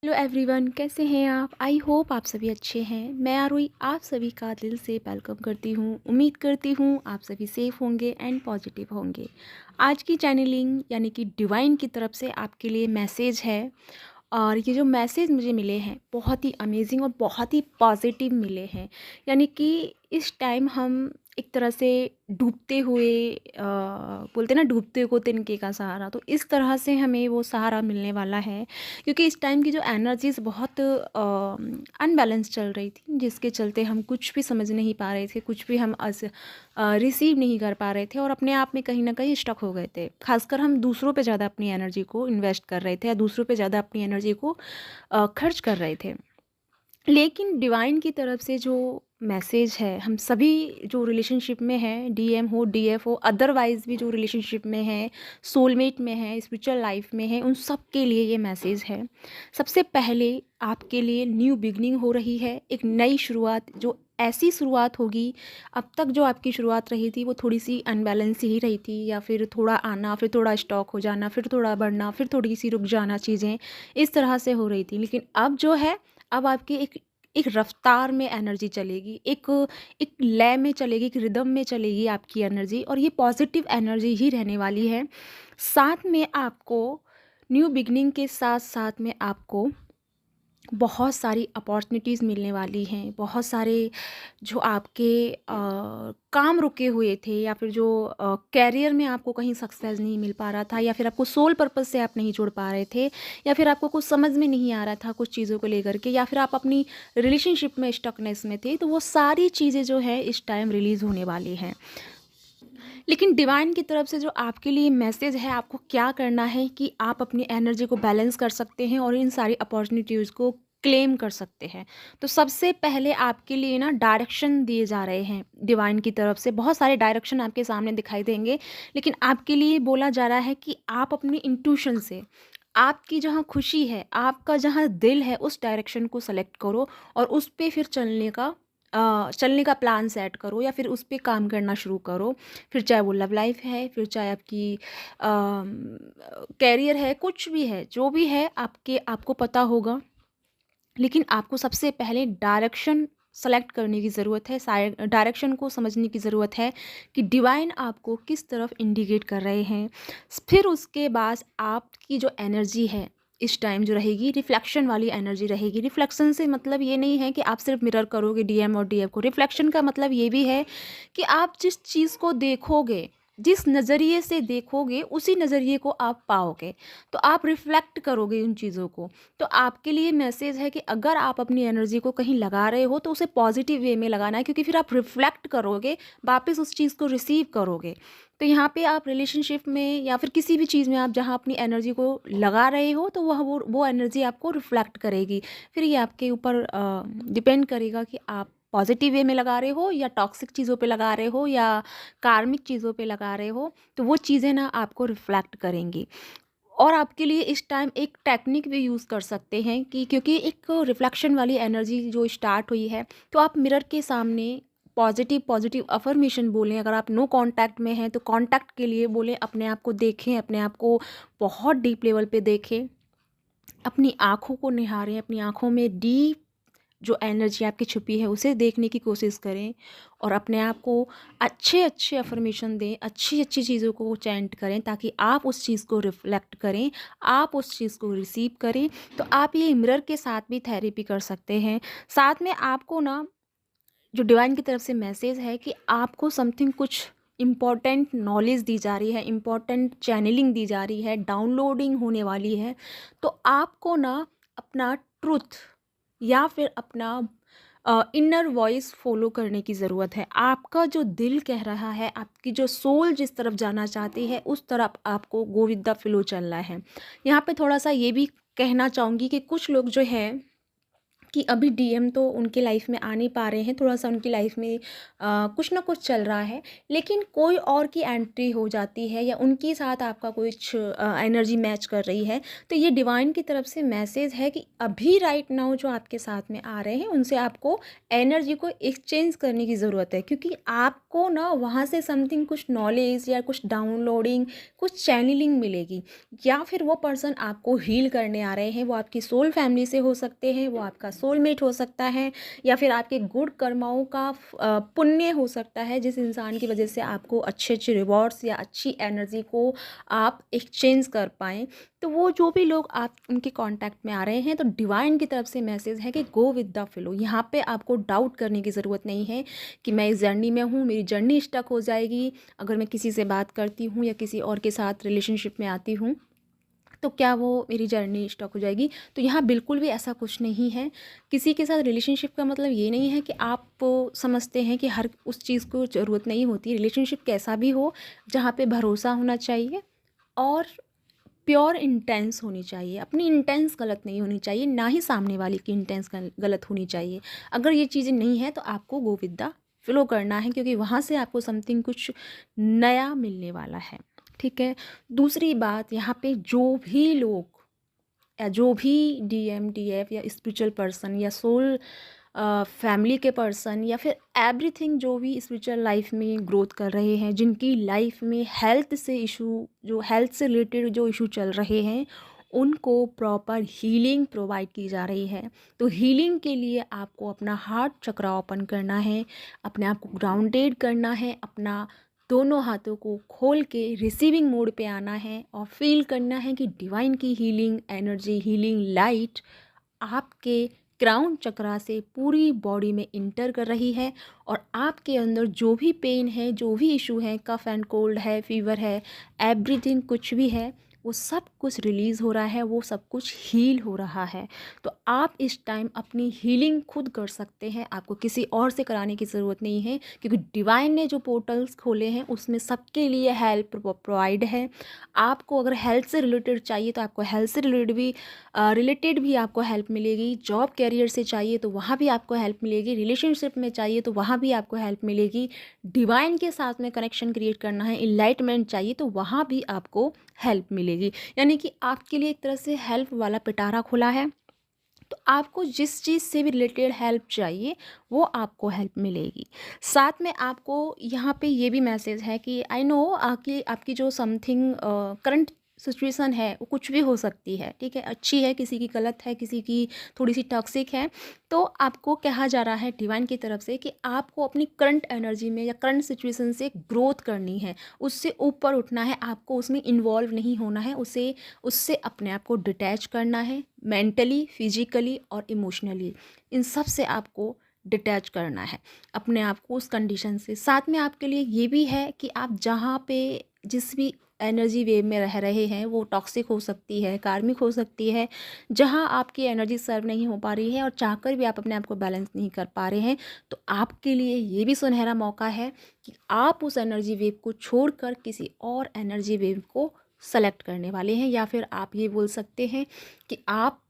Hello everyone, कैसे हैं आप? आई होप आप सभी अच्छे हैं। मैं आरुई आप सभी का दिल से वेलकम करती हूँ। उम्मीद करती हूँ आप सभी सेफ होंगे एंड पॉजिटिव होंगे। आज की चैनलिंग यानी कि डिवाइन की तरफ से आपके लिए मैसेज है। और ये जो मैसेज मुझे मिले हैं बहुत ही अमेजिंग और बहुत ही पॉजिटिव मिले हैं। यानी कि इस टाइम हम एक तरह से डूबते हुए बोलते हैं ना, डूबते को तिनके का सहारा, तो इस तरह से हमें वो सहारा मिलने वाला है। क्योंकि इस टाइम की जो एनर्जीज बहुत अनबैलेंस चल रही थी, जिसके चलते हम कुछ भी समझ नहीं पा रहे थे, कुछ भी हम रिसीव नहीं कर पा रहे थे और अपने आप में कहीं ना कहीं स्टक हो गए थे। खासकर हम दूसरों पे ज़्यादा अपनी एनर्जी को इन्वेस्ट कर रहे थे या दूसरों पे ज़्यादा अपनी एनर्जी को खर्च कर रहे थे। लेकिन डिवाइन की तरफ से जो मैसेज है, हम सभी जो रिलेशनशिप में हैं, डीएम हो, डीएफ हो, अदरवाइज भी जो रिलेशनशिप में हैं, सोलमेट में हैं, स्पिरिचुअल लाइफ में हैं, उन सब के लिए ये मैसेज है। सबसे पहले आपके लिए न्यू बिगनिंग हो रही है, एक नई शुरुआत, जो ऐसी शुरुआत होगी। अब तक जो आपकी शुरुआत रही थी वो थोड़ी सी अनबैलेंस ही रही थी, या फिर थोड़ा आना, फिर थोड़ा स्टॉक हो जाना, फिर थोड़ा बढ़ना, फिर थोड़ी सी रुक जाना, चीज़ें इस तरह से हो रही थी। लेकिन अब जो है, अब आपकी एक एक रफ्तार में एनर्जी चलेगी, एक एक लय में चलेगी, एक रिदम में चलेगी आपकी एनर्जी, और ये पॉजिटिव एनर्जी ही रहने वाली है। साथ में आपको न्यू बिगनिंग के साथ साथ में आपको बहुत सारी अपॉर्चुनिटीज़ मिलने वाली हैं। बहुत सारे जो आपके काम रुके हुए थे, या फिर जो कैरियर में आपको कहीं सक्सेस नहीं मिल पा रहा था, या फिर आपको सोल पर्पस से आप नहीं जुड़ पा रहे थे, या फिर आपको कुछ समझ में नहीं आ रहा था कुछ चीज़ों को लेकर के, या फिर आप अपनी रिलेशनशिप में स्टकनेस में थे, तो वो सारी चीज़ें जो है इस टाइम रिलीज़ होने वाली हैं। लेकिन डिवाइन की तरफ से जो आपके लिए मैसेज है, आपको क्या करना है कि आप अपनी एनर्जी को बैलेंस कर सकते हैं और इन सारी अपॉर्चुनिटीज़ को क्लेम कर सकते हैं। तो सबसे पहले आपके लिए ना डायरेक्शन दिए जा रहे हैं डिवाइन की तरफ से। बहुत सारे डायरेक्शन आपके सामने दिखाई देंगे, लेकिन आपके लिए बोला जा रहा है कि आप अपनी इंट्यूशन से, आपकी जहाँ खुशी है, आपका जहाँ दिल है, उस डायरेक्शन को सेलेक्ट करो और उस पे फिर चलने का प्लान सेट करो, या फिर उस पे काम करना शुरू करो। फिर चाहे वो लव लाइफ है, फिर चाहे आपकी कैरियर है, कुछ भी है, जो भी है आपको पता होगा। लेकिन आपको सबसे पहले डायरेक्शन सेलेक्ट करने की ज़रूरत है, डायरेक्शन को समझने की ज़रूरत है कि डिवाइन आपको किस तरफ इंडिकेट कर रहे हैं। फिर उसके बाद आपकी जो एनर्जी है इस टाइम जो रहेगी, रिफ्लेक्शन वाली एनर्जी रहेगी। रिफ्लेक्शन से मतलब ये नहीं है कि आप सिर्फ मिरर करोगे डीएम और डीएफ को। रिफ्लेक्शन का मतलब ये भी है कि आप जिस चीज़ को देखोगे, जिस नज़रिए से देखोगे, उसी नज़रिए को आप पाओगे। तो आप रिफ्लेक्ट करोगे उन चीज़ों को। तो आपके लिए मैसेज है कि अगर आप अपनी एनर्जी को कहीं लगा रहे हो, तो उसे पॉजिटिव वे में लगाना है, क्योंकि फिर आप रिफ्लेक्ट करोगे, वापस उस चीज़ को रिसीव करोगे। तो यहाँ पे आप रिलेशनशिप में या फिर किसी भी चीज़ में आप जहाँ अपनी एनर्जी को लगा रहे हो, तो वह वो एनर्जी आपको रिफ्लेक्ट करेगी। फिर ये आपके ऊपर डिपेंड करेगा कि आप पॉजिटिव वे में लगा रहे हो, या टॉक्सिक चीज़ों पे लगा रहे हो, या कार्मिक चीज़ों पे लगा रहे हो। तो वो चीज़ें ना आपको रिफ्लेक्ट करेंगी। और आपके लिए इस टाइम एक टेक्निक भी यूज़ कर सकते हैं कि, क्योंकि एक रिफ्लेक्शन वाली एनर्जी जो स्टार्ट हुई है, तो आप मिरर के सामने पॉजिटिव पॉजिटिव अफर्मेशन बोलें। अगर आप नो कांटेक्ट में हैं, तो कांटेक्ट के लिए बोलें, अपने आप को देखें, अपने आप को बहुत डीप लेवल पे देखें, अपनी आँखों को निहारें, अपनी आँखों में डीप जो एनर्जी आपकी छुपी है उसे देखने की कोशिश करें, और अपने आप को अच्छे अच्छे अफर्मेशन दें, अच्छी अच्छी चीज़ों को चैंट करें, ताकि आप उस चीज़ को रिफ्लेक्ट करें, आप उस चीज़ को रिसीव करें। तो आप ये मिरर के साथ भी थेरेपी कर सकते हैं। साथ में आपको ना, जो डिवाइन की तरफ से मैसेज है कि आपको समथिंग, कुछ इम्पॉर्टेंट नॉलेज दी जा रही है, इम्पॉर्टेंट चैनलिंग दी जा रही है, डाउनलोडिंग होने वाली है। तो आपको ना अपना ट्रुथ, या फिर अपना इनर वॉइस फॉलो करने की ज़रूरत है। आपका जो दिल कह रहा है, आपकी जो सोल जिस तरफ जाना चाहती है, उस तरफ आपको गो विद द फ्लो चलना है। यहाँ पे थोड़ा सा ये भी कहना चाहूँगी कि कुछ लोग जो है कि अभी डीएम तो उनके लाइफ में आ नहीं पा रहे हैं, थोड़ा-सा उनकी लाइफ में कुछ ना कुछ चल रहा है, लेकिन कोई और की एंट्री हो जाती है या उनके साथ आपका कुछ एनर्जी मैच कर रही है, तो ये डिवाइन की तरफ से मैसेज है कि अभी राइट नाउ जो आपके साथ में आ रहे हैं, उनसे आपको एनर्जी को एक्सचेंज करने की ज़रूरत है, क्योंकि आपको ना वहाँ से समथिंग कुछ नॉलेज या कुछ डाउनलोडिंग, कुछ चैनलिंग मिलेगी, या फिर वो पर्सन आपको हील करने आ रहे हैं, वो आपकी सोल फैमिली से हो सकते हैं, वो आपका सोलमेट हो सकता है, या फिर आपके गुड कर्माओं का पुण्य हो सकता है, जिस इंसान की वजह से आपको अच्छे अच्छे रिवॉर्ड्स या अच्छी एनर्जी को आप एक्सचेंज कर पाएँ। तो वो जो भी लोग आप उनके कांटेक्ट में आ रहे हैं, तो डिवाइन की तरफ से मैसेज है कि गो विद द फ्लो। यहाँ पे आपको डाउट करने की ज़रूरत नहीं है कि मैं इस जर्नी में हूँ, मेरी जर्नी स्टक हो जाएगी अगर मैं किसी से बात करती हूँ या किसी और के साथ रिलेशनशिप में आती हूँ, तो क्या वो मेरी जर्नी स्टॉप हो जाएगी? तो यहाँ बिल्कुल भी ऐसा कुछ नहीं है। किसी के साथ रिलेशनशिप का मतलब ये नहीं है कि आप समझते हैं कि हर उस चीज़ को ज़रूरत नहीं होती। रिलेशनशिप कैसा भी हो, जहाँ पे भरोसा होना चाहिए और प्योर इंटेंस होनी चाहिए। अपनी इंटेंस गलत नहीं होनी चाहिए, ना ही सामने वाले की इंटेंस गलत होनी चाहिए। अगर ये चीज़ें नहीं है तो आपको गो विद द फ्लो करना है, क्योंकि वहाँ से आपको समथिंग कुछ नया मिलने वाला है। ठीक है। दूसरी बात, यहाँ पे जो भी लोग या जो भी डीएम, डीएफ या स्पिरिचुअल पर्सन या सोल फैमिली के पर्सन या फिर एवरीथिंग जो भी स्पिरिचुअल लाइफ में ग्रोथ कर रहे हैं, जिनकी लाइफ में हेल्थ से इशू, जो हेल्थ से रिलेटेड जो इशू चल रहे हैं, उनको प्रॉपर हीलिंग प्रोवाइड की जा रही है। तो हीलिंग के लिए आपको अपना हार्ट चक्रा ओपन करना है, अपने आप को ग्राउंडेड करना है, अपना दोनों हाथों को खोल के रिसीविंग मोड पे आना है और फील करना है कि डिवाइन की हीलिंग एनर्जी, हीलिंग लाइट आपके क्राउन चक्रा से पूरी बॉडी में इंटर कर रही है, और आपके अंदर जो भी पेन है, जो भी इशू है, कफ एंड कोल्ड है, फीवर है, एवरीथिंग कुछ भी है, वो सब कुछ रिलीज़ हो रहा है, वो सब कुछ हील हो रहा है। तो आप इस टाइम अपनी हीलिंग खुद कर सकते हैं, आपको किसी और से कराने की ज़रूरत नहीं है, क्योंकि डिवाइन ने जो पोर्टल्स खोले हैं उसमें सबके लिए हेल्प प्रोवाइड है। आपको अगर हेल्थ से रिलेटेड चाहिए तो आपको हेल्थ से रिलेटेड भी आपको हेल्प मिलेगी। जॉब कैरियर से चाहिए तो वहाँ भी आपको हेल्प मिलेगी। रिलेशनशिप में चाहिए तो वहाँ भी आपको हेल्प मिलेगी। डिवाइन के साथ में कनेक्शन क्रिएट करना है, इनलाइटमेंट चाहिए तो वहाँ भी आपको हेल्प मिलेगी। यानी कि आपके लिए एक तरह से हेल्प वाला पिटारा खुला है। तो आपको जिस चीज़ से भी रिलेटेड हेल्प चाहिए वो आपको हेल्प मिलेगी। साथ में आपको यहाँ पे ये भी मैसेज है कि आई नो कि आपकी जो समथिंग करंट सिचुएशन है वो कुछ भी हो सकती है, ठीक है, अच्छी है, किसी की गलत है, किसी की थोड़ी सी टॉक्सिक है। तो आपको कहा जा रहा है डिवाइन की तरफ से कि आपको अपनी करंट एनर्जी में या करंट सिचुएशन से ग्रोथ करनी है, उससे ऊपर उठना है, आपको उसमें इन्वॉल्व नहीं होना है, उसे उससे अपने आप को डिटैच करना है, मेंटली, फिजिकली और इमोशनली, इन सब से आपको डिटैच करना है अपने आप को उस कंडीशन से। साथ में आपके लिए ये भी है कि आप जहाँ पे जिस भी एनर्जी वेव में रह रहे हैं वो टॉक्सिक हो सकती है, कार्मिक हो सकती है, जहाँ आपकी एनर्जी सर्व नहीं हो पा रही है और चाहकर भी आप अपने आप को बैलेंस नहीं कर पा रहे हैं, तो आपके लिए ये भी सुनहरा मौका है कि आप उस एनर्जी वेव को छोड़कर किसी और एनर्जी वेव को सेलेक्ट करने वाले हैं, या फिर आप ये बोल सकते हैं कि आप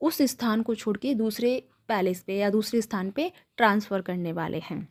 उस स्थान को छोड़ के दूसरे पैलेस पे या दूसरे स्थान पे ट्रांसफ़र करने वाले हैं।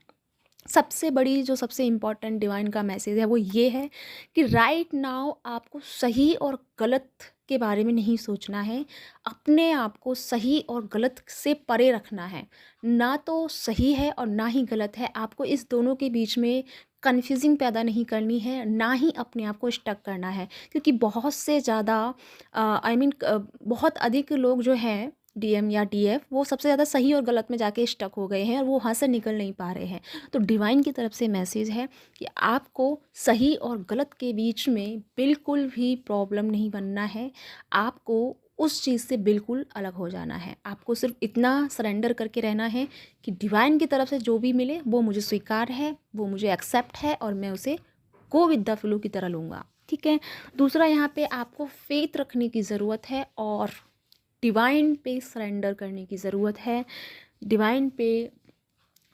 सबसे बड़ी जो सबसे इम्पॉर्टेंट डिवाइन का मैसेज है वो ये है कि राइट नाउ आपको सही और गलत के बारे में नहीं सोचना है, अपने आप को सही और गलत से परे रखना है। ना तो सही है और ना ही गलत है, आपको इस दोनों के बीच में कन्फ्यूजिंग पैदा नहीं करनी है, ना ही अपने आप को स्टक करना है, क्योंकि बहुत से ज़्यादा बहुत अधिक लोग जो हैं डीएम या डीएफ, वो सबसे ज़्यादा सही और गलत में जाके स्टक हो गए हैं और वो वहाँ से निकल नहीं पा रहे हैं। तो डिवाइन की तरफ से मैसेज है कि आपको सही और गलत के बीच में बिल्कुल भी प्रॉब्लम नहीं बनना है, आपको उस चीज़ से बिल्कुल अलग हो जाना है। आपको सिर्फ इतना सरेंडर करके रहना है कि डिवाइन की तरफ से जो भी मिले वो मुझे स्वीकार है, वो मुझे एक्सेप्ट है और मैं उसे गो विद द फ्लो की तरह लूँगा। ठीक है। दूसरा, यहाँ पे आपको फेथ रखने की ज़रूरत है और डिवाइन पे सरेंडर करने की ज़रूरत है। डिवाइन पे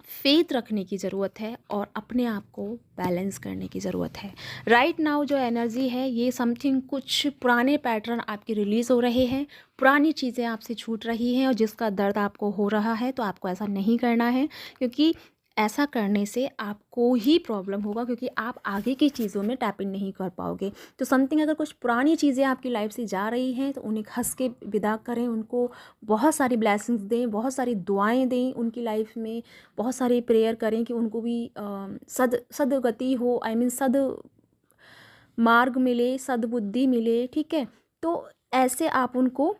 फेथ रखने की ज़रूरत है और अपने आप को बैलेंस करने की ज़रूरत है। राइट नाउ जो एनर्जी है ये समथिंग कुछ पुराने पैटर्न आपके रिलीज़ हो रहे हैं, पुरानी चीज़ें आपसे छूट रही हैं और जिसका दर्द आपको हो रहा है, तो आपको ऐसा नहीं करना है, क्योंकि ऐसा करने से आपको ही प्रॉब्लम होगा, क्योंकि आप आगे की चीज़ों में टैप इन नहीं कर पाओगे। तो समथिंग अगर कुछ पुरानी चीज़ें आपकी लाइफ से जा रही हैं तो उन्हें हंस के विदा करें, उनको बहुत सारी ब्लेसिंग्स दें, बहुत सारी दुआएं दें उनकी लाइफ में, बहुत सारी प्रेयर करें कि उनको भी सदगति हो, आई मीन सद मार्ग मिले, सद्बुद्धि मिले, ठीक है। तो ऐसे आप उनको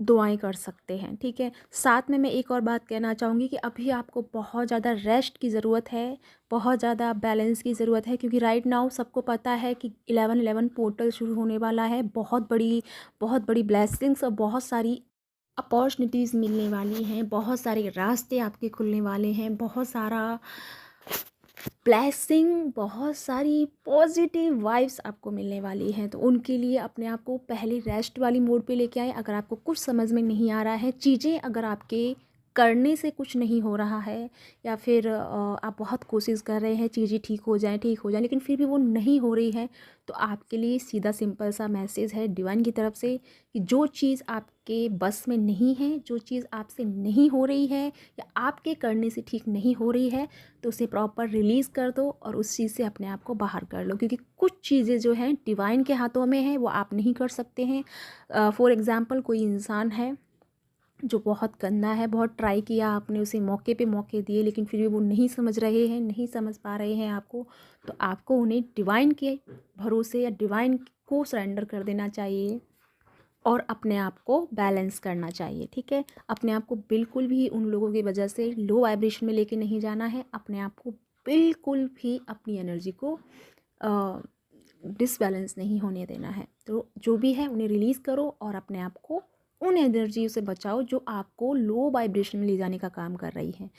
दुआएं कर सकते हैं, ठीक है। साथ में मैं एक और बात कहना चाहूँगी कि अभी आपको बहुत ज़्यादा रेस्ट की ज़रूरत है, बहुत ज़्यादा बैलेंस की ज़रूरत है, क्योंकि राइट नाउ सबको पता है कि 11/11 पोर्टल शुरू होने वाला है। बहुत बड़ी ब्लेसिंग्स और बहुत सारी अपॉर्चुनिटीज़ मिलने वाली हैं, बहुत सारे रास्ते आपके खुलने वाले हैं, बहुत सारा ब्लेसिंग, बहुत सारी पॉजिटिव वाइब्स आपको मिलने वाली हैं। तो उनके लिए अपने आप को पहले रेस्ट वाली मोड पे लेके आए। अगर आपको कुछ समझ में नहीं आ रहा है, चीज़ें अगर आपके करने से कुछ नहीं हो रहा है, या फिर आप बहुत कोशिश कर रहे हैं चीज़ें ठीक हो जाएं, लेकिन फिर भी वो नहीं हो रही है, तो आपके लिए सीधा सिंपल सा मैसेज है डिवाइन की तरफ से कि जो चीज़ आपके बस में नहीं है, जो चीज़ आपसे नहीं हो रही है या आपके करने से ठीक नहीं हो रही है, तो उसे प्रॉपर रिलीज़ कर दो और उस चीज़ से अपने आप को बाहर कर लो, क्योंकि कुछ चीज़ें जो हैं डिवाइन के हाथों में है, वो आप नहीं कर सकते हैं। फॉर एग्ज़ाम्पल कोई इंसान है जो बहुत गंदा है, बहुत ट्राई किया आपने, उसे मौके पे मौके दिए, लेकिन फिर भी वो नहीं समझ रहे हैं, नहीं समझ पा रहे हैं आपको, तो आपको उन्हें डिवाइन के भरोसे या डिवाइन को सरेंडर कर देना चाहिए और अपने आप को बैलेंस करना चाहिए, ठीक है। अपने आप को बिल्कुल भी उन लोगों की वजह से लो वाइब्रेशन में लेके नहीं जाना है। अपने आप को बिल्कुल भी अपनी एनर्जी को डिसबैलेंस नहीं होने देना है। तो जो भी है उन्हें रिलीज़ करो और अपने आप को उन एनर्जी से बचाओ जो आपको लो वाइब्रेशन में ले जाने का काम कर रही है।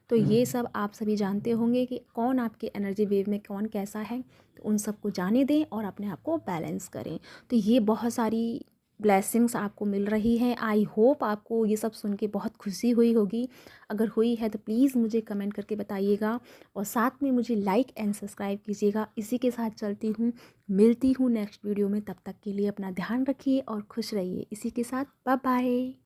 तो ये सब आप सभी जानते होंगे कि कौन आपके एनर्जी वेव में कौन कैसा है, तो उन सबको जाने दें और अपने आप को बैलेंस करें। तो ये बहुत सारी ब्लेसिंग्स आपको मिल रही हैं। आई होप आपको ये सब सुन के बहुत खुशी हुई होगी। अगर हुई है तो प्लीज़ मुझे कमेंट करके बताइएगा और साथ में मुझे लाइक एंड सब्सक्राइब कीजिएगा। इसी के साथ चलती हूँ, मिलती हूँ नेक्स्ट वीडियो में। तब तक के लिए अपना ध्यान रखिए और खुश रहिए। इसी के साथ बाय बाय।